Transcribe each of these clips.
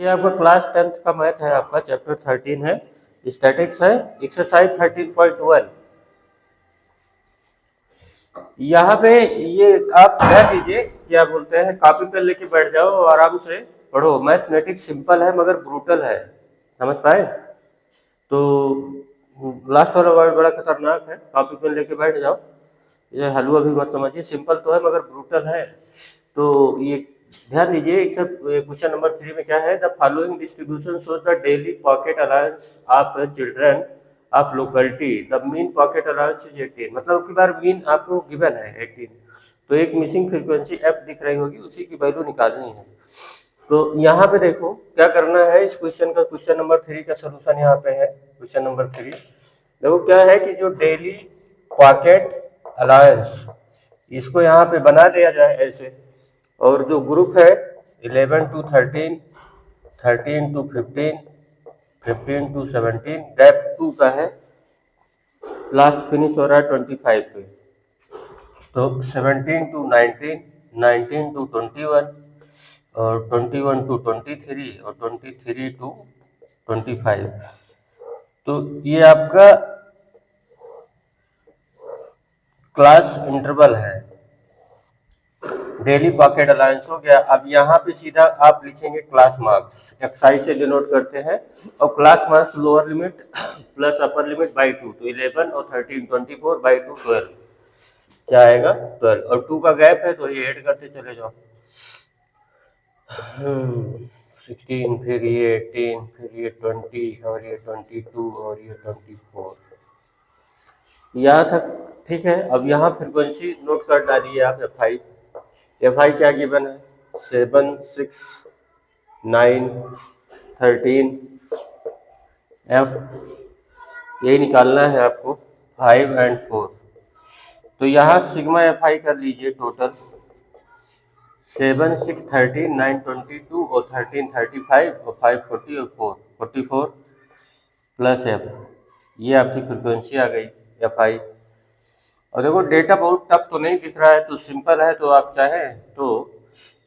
ये आपका class 10th का मैथ है, आपका चैप्टर 13 है, स्टैटिक्स है, एक्सरसाइज 13.1। यहाँ पे ये आप ध्यान दीजिए, क्या बोलते हैं, कॉपी पेन लेके बैठ जाओ और आराम से पढ़ो। मैथमेटिक्स सिंपल है मगर ब्रूटल है, समझ पाए? तो लास्ट वाला वर्ड बड़ा खतरनाक है, कॉपी पेन लेके बैठ जाओ। ये हलवा भी मत समझिए, सिंपल तो है मगर ब्रूटल है। तो ये ध्यान दीजिए, एक सब क्वेश्चन नंबर 3 में क्या है, the following distribution shows the daily pocket allowance of children of locality, the mean pocket allowance is 18। मतलब की बार मीन आपको गिवन है 18, तो एक मिसिंग फ्रीक्वेंसी एफ दिख रही होगी, उसी की वैल्यू निकालनी है। तो यहाँ पे देखो क्या करना है, इस क्वेश्चन का क्वेश्चन नंबर 3 का सोल्यूशन यहाँ पे है। क्वेश्चन नंबर 3 देखो क्या है कि जो डेली पॉकेट अलाउंस, इसको यहाँ पे बना दिया जाए ऐसे, और जो ग्रुप है 11 to 13, 13 to 15, 15 to 17, गैप 2 का है, लास्ट फिनिश हो रहा है 25 पे। तो 17 to 19, 19 to 21, और 21 to 23, और 23 to 25। तो ये आपका क्लास इंटरवल है, डेली पॉकेट अलाउंस हो गया। अब यहाँ पे सीधा आप लिखेंगे क्लास मार्क्स, एक्सआई से डिनोट करते हैं, और class marks lower limit plus upper limit by 2, तो 11 और 13, 24 बाई 2 12, क्या आएगा 12, और 2 का गैप है तो ये ऐड करते चले जाओ। 16, फिर ये 18, फिर ये 20, और ये 22, और ये 24, यहाँ तक ठीक है। अब यहाँ फ्रिक्वेंसी नोट कर डालिए आप, एफ आई क्या गिवन है, 7, 6, 9, 13, एफ यही निकालना है आपको, 5 and 4। तो यहाँ सिग्मा एफ आई कर लीजिए टोटल, 7, 6, 13, 9, 22, और 13, 35, और 5, 40, और 4, 44 प्लस एफ, ये आपकी फ्रिक्वेंसी आ गई एफ आई। और देखो डेटा बहुत टफ तो नहीं दिख रहा है, तो सिंपल है, तो आप चाहें तो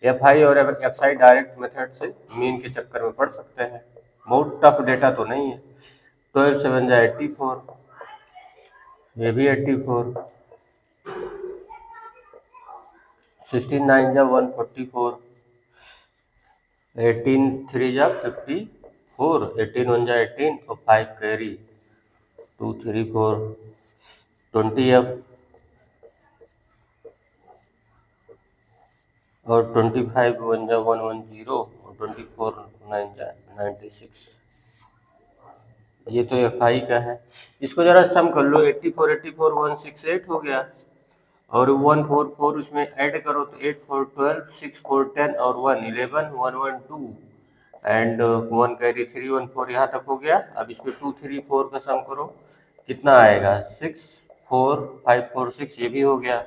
एफ आई और एफ आई डायरेक्ट मेथड से मीन के चक्कर में पढ़ सकते हैं, बहुत टफ डेटा तो नहीं है। 12 7 जा 84, ये भी 84, 16 9 जा 144, 18 3 जा 54, 18 1 जा 18, और 5 कैरी 2 3 4, 20 एफ, और 25 1 जा 110, और 24 9 जा 96। ये तो एफ आई का है, इसको जरा सम कर लो, 84 84 168 हो गया, और 144 उसमें ऐड करो तो 8 4 12, 6 4 10, और 1 11, 1 1 2, एंड 1 कैरी 3 1 4, यहाँ तक हो गया। अब इसमें 2 3 4 का सम करो, कितना आएगा, 6 4 5 4 6, ये भी हो गया।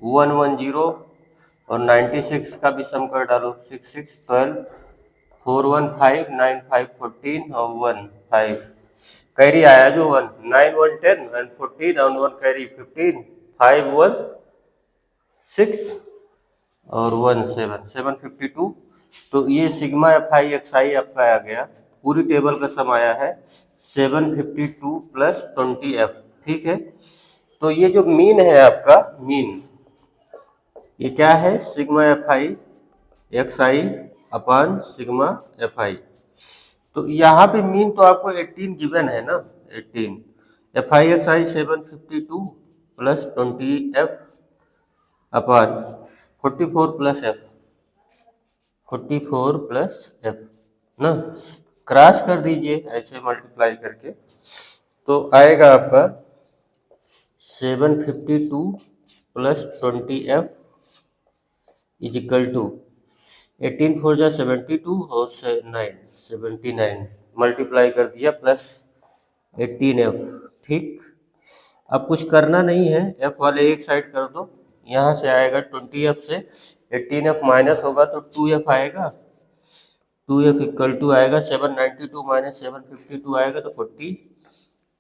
1 1 0, और 96 का भी सम कर डालो, 6 6 12, 4 1 5, 9 5 14, और 1 5, कैरी आया जो 1, 9 1 10, एंड 14, और 1 कैरी 15, 5 1 6, और 1 7 752। तो ये सिग्मा एफ आई एक्स आई आपका आ गया, पूरी टेबल का सम आया है 752 प्लस 20 एफ, ठीक है। तो ये जो मीन है आपका, मीन ये क्या है, sigma F I X I upon sigma F I. तो यहाँ पे मीन तो आपको 18 गिवन है ना, 18, F I X I 752 plus 20 F upon 44 plus F, 44 plus F ना, क्रॉस कर दीजिए ऐसे मल्टीप्लाई करके, तो आएगा आपका 752 plus 20 F is equal to 18 4 जा 72, और 9 79, मल्टीप्लाई कर दिया प्लस 18 एफ, ठीक। अब कुछ करना नहीं है, एफ वाले एक साइड कर दो, यहाँ से आएगा 20 एफ से 18 एफ माइनस होगा तो 2 एफ आएगा, 2 एफ इक्वल टू आएगा 792 माइनस 752 आएगा तो 40,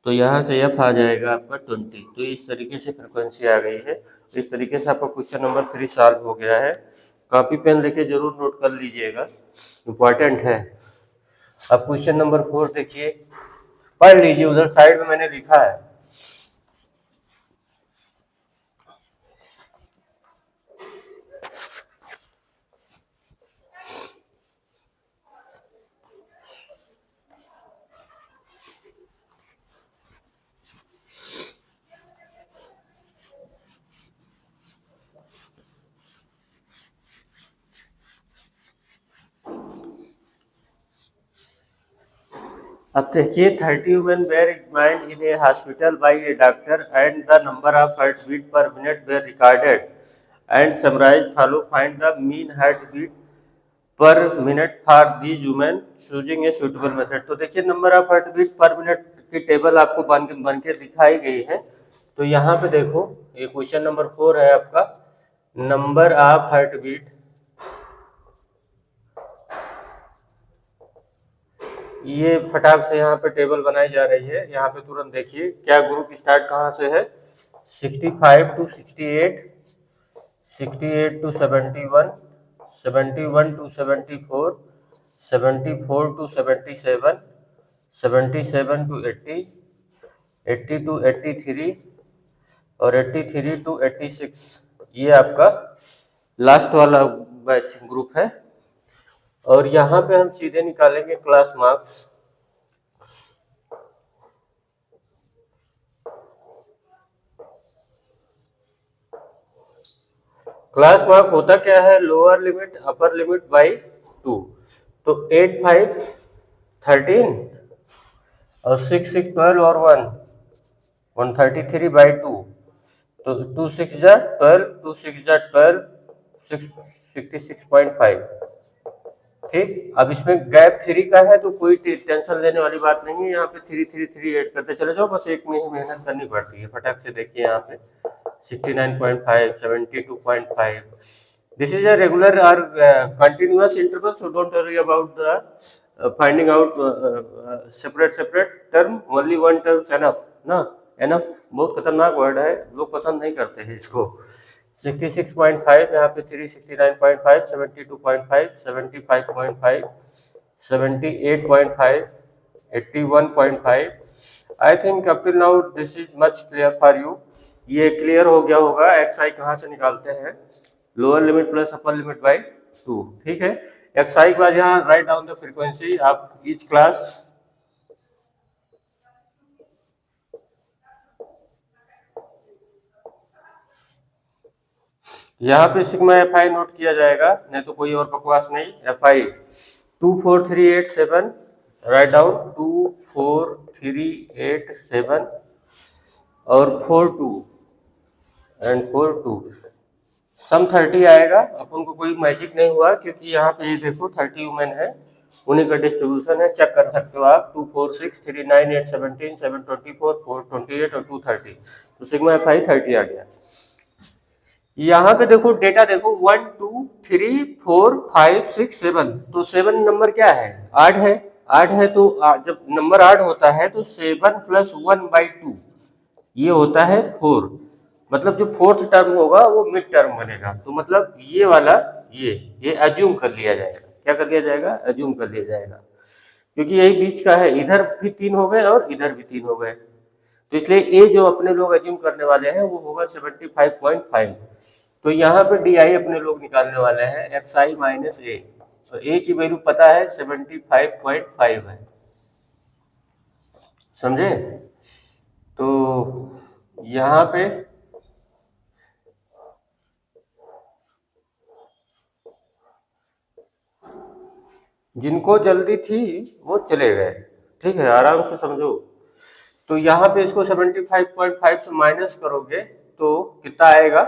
तो यहाँ से एफ आ जाएगा आपका 20। तो इस तरीके से फ्रिक्वेंसी आ गई है। इस तरीके से आपका क्वेश्चन नंबर 3 सॉल्व हो गया है। कॉपी पेन लेके जरूर नोट कर लीजिएगा, इम्पॉर्टेंट है। अब क्वेश्चन नंबर 4 देखिए, पढ़ लीजिए, उधर साइड में मैंने लिखा है। अब देखिए 30 women were examined in a hospital by a doctor and the number of heartbeat per minute were recorded and summarized. Follow, find the mean heartbeat पर minute for these women choosing a suitable method. तो देखिए number of heartbeat पर minute की table आपको बन के दिखाई गई है। तो यहाँ पे देखो, ये क्वेश्चन नंबर 4 है आपका, नंबर ऑफ हार्टबीट, ये फटाक से यहाँ पे टेबल बनाई जा रही है। यहाँ पे तुरंत देखिए क्या ग्रुप स्टार्ट कहाँ से है, 65 to 68, 68 to 71, 71 to 74, 74 to 77, 77 to 80, 80 to 83 और 83 टू 86। ये आपका लास्ट वाला बैच ग्रुप है। और यहाँ पे हम सीधे निकालेंगे क्लास मार्क्स। क्लास मार्क होता क्या है, lower limit upper limit by 2। तो 8 5 13 और 6 6 12 और 1 133 बाई 2। तो 2 6 जा 12, 2 6 जा 12, 66.5। ठीक, अब इसमें गैप 3 का है तो कोई टेंशन लेने वाली बात नहीं है। यहाँ पे 3 3 3 ऐड करते चले जाओ, बस एक में ही मेहनत करनी पड़ती है। फटाक से देखिए यहाँ पे 69.5, 72.5। दिस इज अ रेगुलर और continuous interval, so don't worry about the finding out separate term, only one term enough ना। एनफ बहुत खतरनाक वर्ड है, लोग पसंद नहीं करते हैं इसको। 66.5, यहाँ पे 3 69.5, 72.5, 75.5, 78.5, 81.5। I think up till now this is much clear for you. ये क्लियर हो गया होगा। एक्स आई कहाँ से निकालते हैं, lower limit plus upper limit by 2। ठीक है, एक्स आई के बाद यहाँ write down the frequency of each class. यहाँ पे सिग्मा एफ आई नोट किया जाएगा, नहीं तो कोई और बकवास नहीं। एफ आई 24387, राइट डाउन 24387 और 42 एंड 42 सम 30 आएगा। अपन को कोई मैजिक नहीं हुआ, क्योंकि यहाँ पे ये देखो 30 वुमेन है, उन्हीं का डिस्ट्रीब्यूशन है, चेक कर सकते हो आप। 246 39 8 17 724 428 और 230, तो सिग्मा एफ आई 30 आ गया। यहाँ पे देखो डेटा देखो 1 2 3 4 5 6 7, तो 7 नंबर क्या है, आड है। आड है तो जब नंबर आड होता है तो 7 प्लस 1 बाई 2 ये होता है 4। मतलब जो फोर्थ टर्म होगा वो मिड टर्म बनेगा। तो मतलब ये वाला ये अज्यूम कर लिया जाएगा। क्या कर लिया जाएगा, अज्यूम कर लिया जाएगा, क्योंकि यही बीच का है। इधर भी 3 हो गए और इधर भी 3 हो गए, तो इसलिए ए जो अपने लोग अज्यूम करने वाले हैं वो होगा 75.5। तो यहाँ पे डी आई अपने लोग निकालने वाले हैं एक्स आई माइनस ए। तो ए की वैल्यू पता है 75.5 है, समझे। तो यहाँ पे जिनको जल्दी थी वो चले गए, ठीक है, आराम से समझो। तो यहाँ पे इसको 75.5 से माइनस करोगे तो कितना आएगा,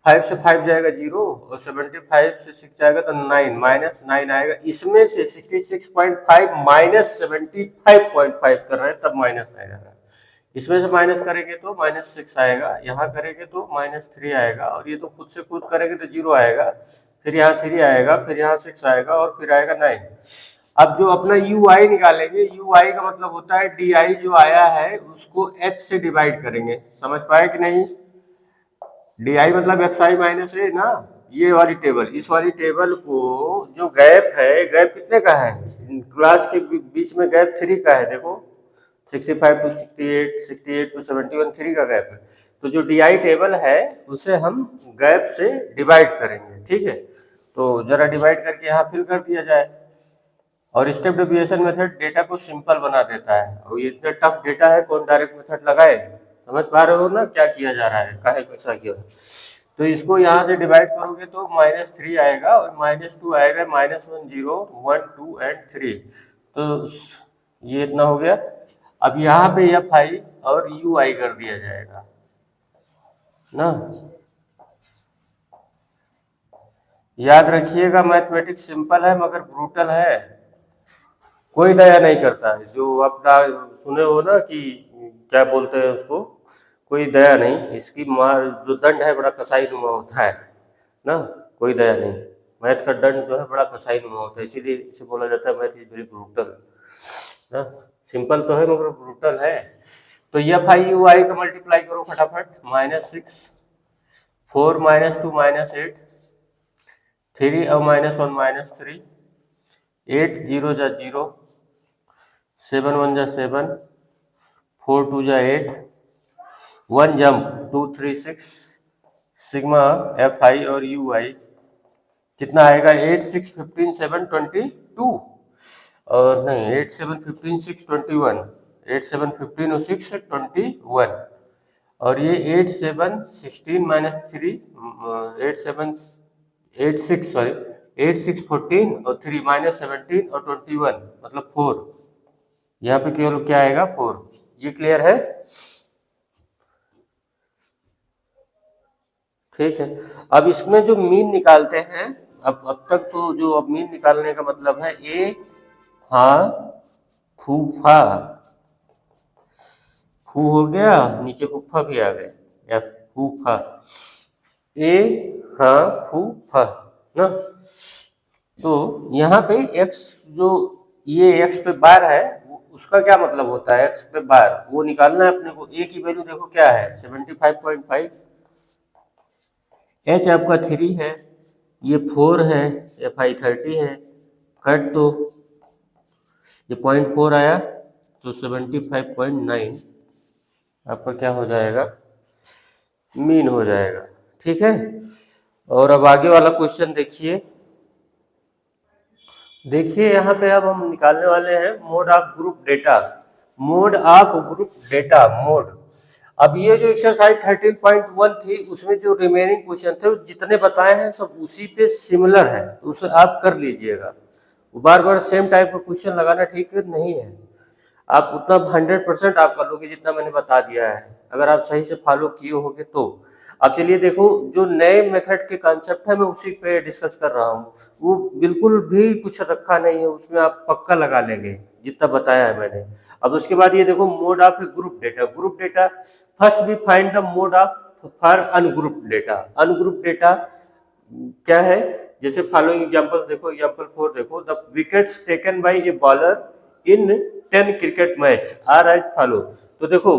5 से 5 जाएगा 0 और 75 से 6 जाएगा तो 9, माइनस 9 आएगा। इसमें से 66.5 माइनस 75.5 कर रहे हैं तब माइनस 9 आएगा। इसमें से माइनस करेंगे तो माइनस 6 आएगा, यहाँ करेंगे तो माइनस 3 आएगा, और ये तो खुद से खुद करेंगे तो 0 आएगा, फिर यहाँ 3 आएगा, फिर यहाँ 6 आएगा और फिर आएगा 9। अब जो अपना यू आई निकालेंगे, यू आई का मतलब होता है डी आई जो आया है उसको एच से डिवाइड करेंगे। समझ पाए कि नहीं, डी आई मतलब एक्स आई माइनस ए ना, ये वाली टेबल, इस वाली टेबल को जो गैप है, गैप कितने का है, क्लास के बीच में गैप 3 का है। देखो 65 टू 68, 68 टू 71 3 का गैप है। तो जो DI टेबल है उसे हम गैप से डिवाइड करेंगे, ठीक है। तो जरा डिवाइड करके यहाँ फिल कर दिया जाए। और स्टेप डेविएशन मेथड डेटा को सिंपल बना देता है, और ये इतना टफ डेटा है, कौन डायरेक्ट मेथड लगाए। समझ पा रहे हो ना क्या किया जा रहा है, काहे कैसा किया। तो इसको यहाँ से डिवाइड करोगे तो -3 आएगा, और -2 आएगा, -1 0 1 2 एंड 3। तो ये इतना हो गया। अब यहाँ पे FI और UI कर दिया जाएगा ना। याद रखिएगा, मैथमेटिक्स सिंपल है मगर ब्रूटल है, कोई दया नहीं करता है। जो अपना सुने हो ना कि क्या बोलते हैं उसको, कोई दया नहीं, इसकी मार जो दंड है बड़ा कसाई नुमा होता है ना, कोई दया नहीं। मैथ का दंड जो है बड़ा कसाई नुमा होता है, इसीलिए इसे बोला जाता है मैथ इज वेरी ब्रूटल ना। सिंपल तो है मगर ब्रूटल है। तो FI का मल्टीप्लाई करो फटाफट, -6 4 -2 -8 3 और -1 -3 8 0 जा 0 7 1 जा 7 4 2 जा 8 1 जंप 2 3 6 सिग्मा FI और UI कितना आएगा, 8 6 15 7 22, और नहीं 8 7 15 6 21, 8 7 15 और 6 21, और ये 8 7 16 -3 8 7 8 6 सॉरी 8 6 14 और 3 -17 और 21 मतलब 4। यहाँ पे केवल क्या आएगा, 4। ये क्लियर है, ठीक है। अब इसमें जो मीन निकालते हैं, अब तक तो जो अब मीन निकालने का मतलब है ए हा फूफा, फू हो गया, नीचे फूफा भी आ गए, या फूफा, ए हा फूफा ना। तो यहाँ पे x जो ये x पे बार है, उसका क्या मतलब होता है, x पे बार वो निकालना है अपने को। a की वैल्यू देखो क्या है, 75.5, h आपका 3 है, ये 4 है, FI 30 है, कट दो, ये 0.4 आया तो 75.9 आपका क्या हो जाएगा, मीन हो जाएगा, ठीक है। और अब आगे वाला क्वेश्चन देखिए। देखिए यहाँ पे अब हम निकालने वाले हैं mode of group data, mode of group data mode. अब ये जो एक्सरसाइज 13.1 थी उसमें जो रिमेनिंग क्वेश्चन थे जितने बताए हैं सब उसी पे सिमिलर है, तो उसे आप कर लीजिएगा। बार बार सेम टाइप का क्वेश्चन लगाना ठीक नहीं है। आप उतना 100% आप कर लोगे जितना मैंने बता दिया है, अगर आप सही से फॉलो किए होगे तो। अब चलिए देखो, जो नए मेथड के कॉन्सेप्ट है मैं उसी पे डिस्कस कर रहा हूँ, वो बिल्कुल भी कुछ रखा नहीं है उसमें, आप पक्का लगा लेंगे जितना बताया है मैंने। अब उसके बाद ये देखो, mode of group data, group data first we find the mode of for ungroup data. Ungroup data क्या है, जैसे फॉलोइंग एग्जांपल देखो, एग्जांपल 4 देखो, the wickets taken by a bowler in 10 cricket match are as follow. तो देखो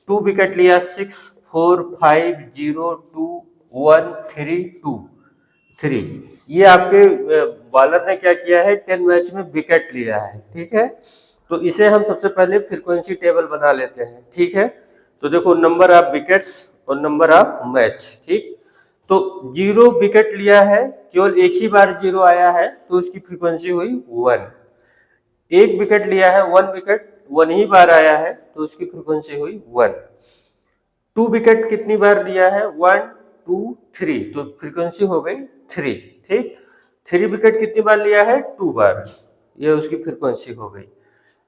2 wicket लिया, 6 4 5 0 2 1 3 2 3, ये आपके बॉलर ने क्या किया है, 10 मैच में विकेट लिया है, ठीक है। तो इसे हम सबसे पहले फ्रीक्वेंसी टेबल बना लेते हैं, ठीक है। तो देखो नंबर ऑफ विकेट्स और नंबर ऑफ मैच, ठीक। तो 0 विकेट लिया है, केवल एक ही बार 0 आया है तो उसकी फ्रीक्वेंसी हुई 1। 1 विकेट लिया है, 1 विकेट 1 ही बार आया है तो उसकी फ्रीक्वेंसी हुई 1। 2 विकेट कितनी बार लिया है, 1 2 3, तो फ्रीक्वेंसी हो गई 3, ठीक। 3 विकेट कितनी बार लिया है, 2 बार, ये उसकी फ्रीक्वेंसी हो गई।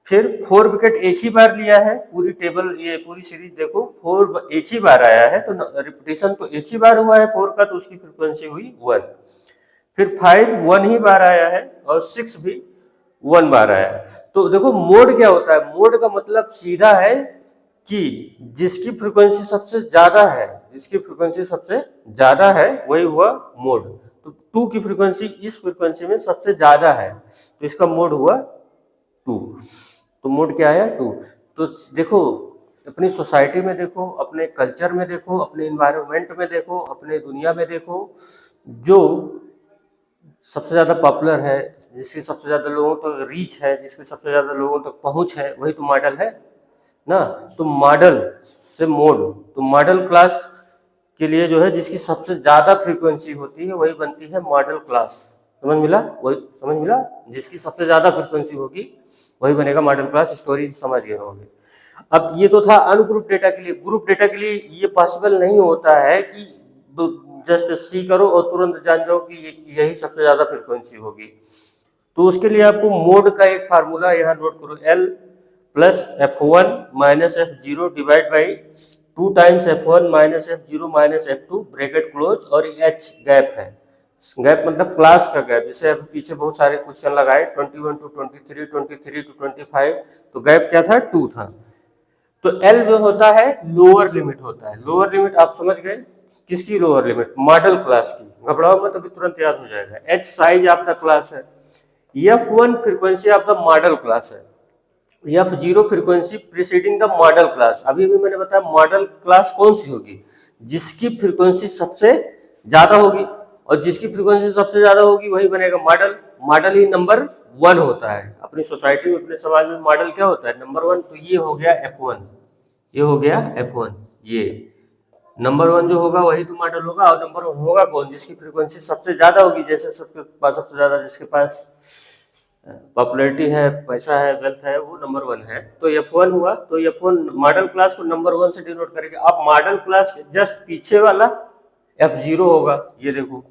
फिर 4 विकेट एक ही बार लिया है, पूरी टेबल ये पूरी सीरीज देखो, 4 एक ही बार आया है तो रिपीटेशन तो एक ही बार हुआ है 4 का, तो उसकी फ्रीक्वेंसी हुई 1। फिर 5 1 ही बार आया है और 6 भी 1 बार आया है। तो देखो मोड क्या होता है, मोड का मतलब सीधा है कि जिसकी फ्रीक्वेंसी सबसे ज्यादा है, जिसकी फ्रीक्वेंसी सबसे ज्यादा है वही हुआ मोड। तो 2 की फ्रीक्वेंसी इस फ्रीक्वेंसी में सबसे ज्यादा है तो इसका मोड हुआ 2। तो मोड क्या है, 2। तो देखो अपनी सोसाइटी में देखो, अपने कल्चर में देखो, अपने इन्वायरमेंट में देखो, अपने दुनिया में देखो, जो सबसे ज़्यादा पॉपुलर है, जिसकी सबसे ज़्यादा लोगों तक रीच है, जिसकी सबसे ज़्यादा लोगों तक पहुंच है, वही तो मॉडल है ना। तो मॉडल से मोड, तो मॉडल क्लास के लिए जो है जिसकी सबसे ज़्यादा फ्रीक्वेंसी होती है वही बनती है मॉडल क्लास। समझ मिला? वही समझ मिला, जिसकी सबसे ज़्यादा फ्रीक्वेंसी होगी वही बनेगा मॉडल क्लास। स्टोरी समझ गए होंगे। अब ये तो था अनग्रुप डेटा के लिए। ग्रुप डेटा के लिए ये पॉसिबल नहीं होता है कि जस्ट सी करो और तुरंत जान जाओ कि यही सबसे ज्यादा फ्रीक्वेंसी होगी। तो उसके लिए आपको मोड का एक फार्मूला यहाँ नोट करो, L plus F one minus F zero divide by two times F one minus F zero minus F two bracket close, और एच गैप है। गैप मतलब क्लास का गैप, जैसे अभी पीछे बहुत सारे क्वेश्चन लगाए 21 टू 23, 23 टू 25, तो गैप क्या था? 2 था। तो एल जो होता है लोअर लिमिट होता है। लोअर लिमिट आप समझ गए, किसकी लोअर लिमिट? मॉडल क्लास की। घबराओ मत, अभी तुरंत याद हो जाएगा। एच साइज आपका क्लास है, एफ वन फ्रीक्वेंसी आपका मॉडल क्लास है, F zero frequency preceding the model class. अभी भी मैंने बताया मॉडल क्लास कौन सी होगी? जिसकी फ्रीक्वेंसी सबसे ज्यादा होगी, और जिसकी फ्रीक्वेंसी सबसे ज्यादा होगी वही बनेगा मॉडल। मॉडल ही नंबर वन होता है अपनी सोसाइटी में, अपने समाज में मॉडल क्या होता है? Number one. तो ये हो गया F1, ये हो गया F1। ये नंबर वन जो होगा वही तो मॉडल होगा। और नंबर वन होगा कौन? जिसकी फ्रीक्वेंसी सबसे ज्यादा होगी। जैसे सबके पास सबसे ज्यादा, जिसके पास पॉपुलैरिटी है, पैसा है, वेल्थ है, वो नंबर वन है। तो F1 हुआ। तो F1 मॉडल क्लास को नंबर वन से डिनोट करेंगे। अब मॉडल क्लास के जस्ट पीछे वाला F0 होगा। ये देखो,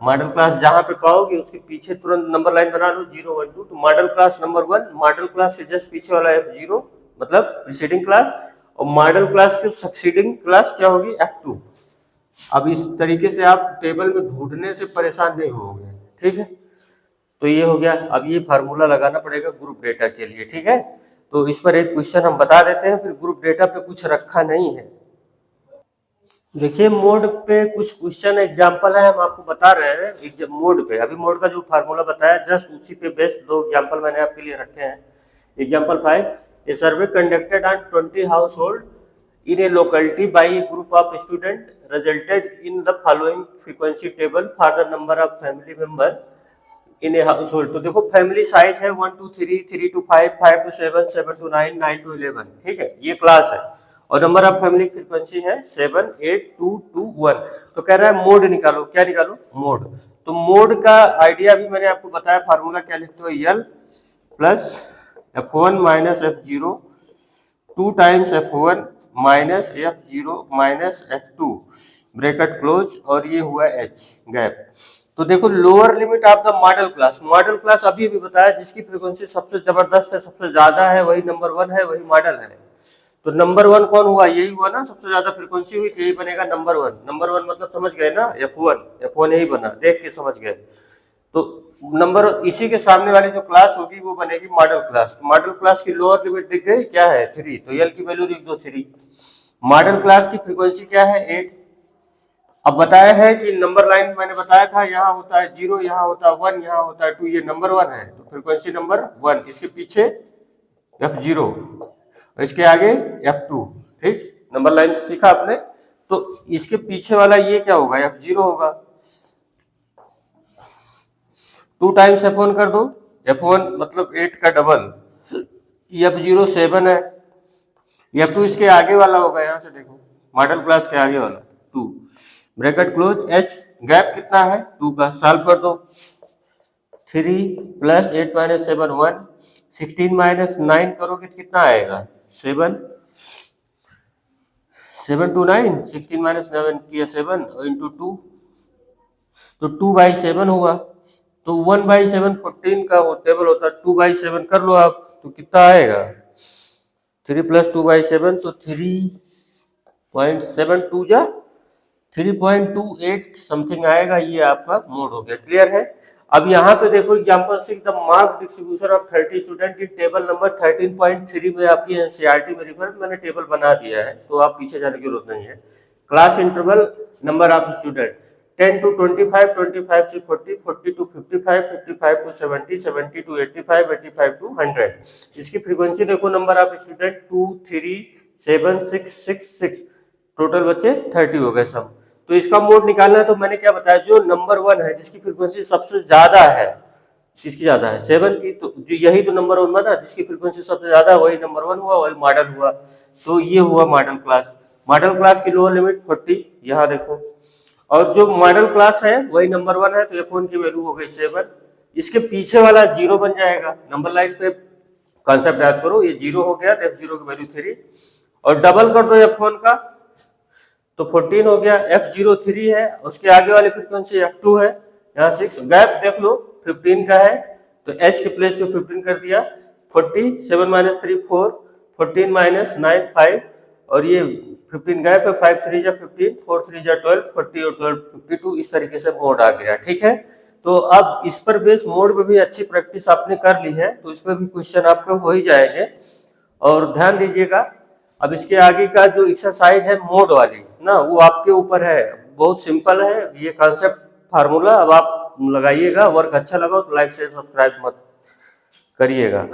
मॉडल क्लास जहां पे पाओगे उसके पीछे तुरंत नंबर लाइन बना लो, 0 1 2। तो model class number one, model class के जस्ट पीछे वाला F0 मतलब प्रीसीडिंग क्लास, और मॉडल क्लास के सक्सीडिंग क्लास क्या होगी? F2। अब इस तरीके से आप टेबल में ढूंढने से परेशान नहीं होंगे, ठीक है। तो ये हो गया। अब ये फार्मूला लगाना पड़ेगा ग्रुप डेटा के लिए, ठीक है। तो इस पर एक क्वेश्चन हम बता देते हैं, फिर ग्रुप डेटा पे कुछ रखा नहीं है। देखिए मोड पे कुछ क्वेश्चन एग्जांपल है, हम आपको बता रहे हैं मोड पे। अभी मोड का जो फार्मूला बताया जस्ट उसी पे बेस्ड दो एग्जांपल मैंने आपके लिए रखे हैं। Example 5, A survey conducted on 20 house hold in A locality by A group of student resulted in the following frequency table for the number of family member in a house hold. तो देखो family size है 1 2 3, 3 to 5, 5 to 7, 7 to 9, 9 to 11, ठीक है। ये class है। और number of family frequency है 7 8 2 2 1। तो कह रहा है मोड निकालो। क्या निकालो? मोड। तो मोड का आइडिया भी मैंने आपको बताया। फार्मूला क्या लिखते हो? L plus F1 minus F0 2 times F1 minus F0 minus F2 bracket close, और ये हुआ H गैप। तो देखो लोअर लिमिट आपका मॉडल क्लास। मॉडल क्लास अभी भी बताया जिसकी फ्रीक्वेंसी सबसे जबरदस्त है, सबसे ज्यादा है, वही नंबर वन है, वही मॉडल है। तो नंबर वन कौन हुआ? यही हुआ ना, सबसे ज्यादा फ्रीक्वेंसी हुई, यही बनेगा नंबर वन। नंबर वन मतलब समझ गए ना? F1, F1 यही बना, देख के समझ गए। तो नंबर इसी के सामने वाली जो क्लास होगी वो बनेगी मॉडल क्लास। मॉडल क्लास की लोअर लिमिट दिख गई, क्या है? 3। तो एल की वैल्यू लिख दो 3। मॉडल क्लास की फ्रीक्वेंसी क्या है? 8। अब बताया है कि नंबर लाइन मैंने बताया था, यहाँ होता है 0, यहाँ होता है 1, यहाँ होता है 2, ये नंबर वन है तो फ्रीक्वेंसी नंबर वन। इसके पीछे F0 और इसके आगे F2, ठीक। नंबर लाइन से सीखा आपने। तो इसके पीछे वाला ये क्या होगा? F0 होगा। 2 टाइम्स F1 कर दो, F1 मतलब 8 का डबल, F0 7 है, F2 इसके आगे वाला होगा, यहाँ से देखो मॉडल क्लास के आगे वाला 2 ब्रैकेट क्लोज, H गैप कितना है? 2 का। सॉल्व कर दो। 3 प्लस 8 माइनस 7 1, 16 माइनस 9 करोगे तो कितना आएगा? 7, 7 to 9, 16 माइनस 9 किया 7 इंटू 2, तो 2/7 हुआ। तो 1/7 14 का टेबल होता है, 2/7 कर लो आप तो कितना आएगा? 3 प्लस 2/7 तो 3.72 जा 3.28 समथिंग आएगा। ये आपका मोड हो गया। क्लियर है? अब यहाँ पे देखो example 6, the mark distribution of 30 student in table number 13.3 में आपकी एनसीईआरटी में रिफर मैंने टेबल बना दिया है, तो आप पीछे जाने की जरूरत नहीं है। Class interval number of student 10 to 25, 25 से 40, 40 to 55, 55 to 70, 70 to 85, 85 to 100। इसकी फ्रीक्वेंसी देखो, नंबर ऑफ स्टूडेंट 2 3 7 6 6 6, टोटल बच्चे 30 हो गए सब। तो इसका मोड निकालना है, तो मैंने क्या बताया, जो नंबर 1 है जिसकी फ्रीक्वेंसी सबसे ज्यादा है, किसकी ज्यादा है 7 की, तो जो यही तो नंबर 1 बना, जिसकी फ्रीक्वेंसी सबसे ज्यादा है वही नंबर 1 हुआ, वही मॉडल हुआ। तो ये हुआ मॉडल क्लास। मॉडल क्लास की लोअर लिमिट 40, यहाँ देखो, और जो मॉडल क्लास है वही नंबर 1 है, तो f1 की वैल्यू हो गई 7। इसके पीछे वाला 0 बन जाएगा, नंबर लाइन पे कॉन्सेप्ट याद करो, ये 0 हो गया तो f0 की वैल्यू 3, और डबल कर दो f1 का तो 14 हो गया। f0 3 है, उसके आगे वाली फ्रीक्वेंसी f2 है, यहाँ 6, गैप देख लो 15 का है, तो h के प्लेस पे 15 कर दिया, 40, 7 माइनस 3 4, 14 माइनस 9 5, और ये 15 गैप है, 5 3 जा 15, 4 3 जा 12, 40 और 12 52, इस तरीके से मोड आ गया। ठीक है, तो अब इस पर बेस मोड पे भी अच्छी प्रैक्टिस आपने कर ली है, तो इस पर भी क्वेश्चन आपके हो ही जाएंगे, और ध्यान दीजिएगा। अब इसके आगे का जो एक्सरसाइज है मोड वाली ना, वो आपके ऊपर है, बहुत सिंपल है ये कॉन्सेप्ट फार्मूला। अब आप लगाइएगा, वर्क अच्छा लगा तो लाइक शेयर सब्सक्राइब मत करिएगा।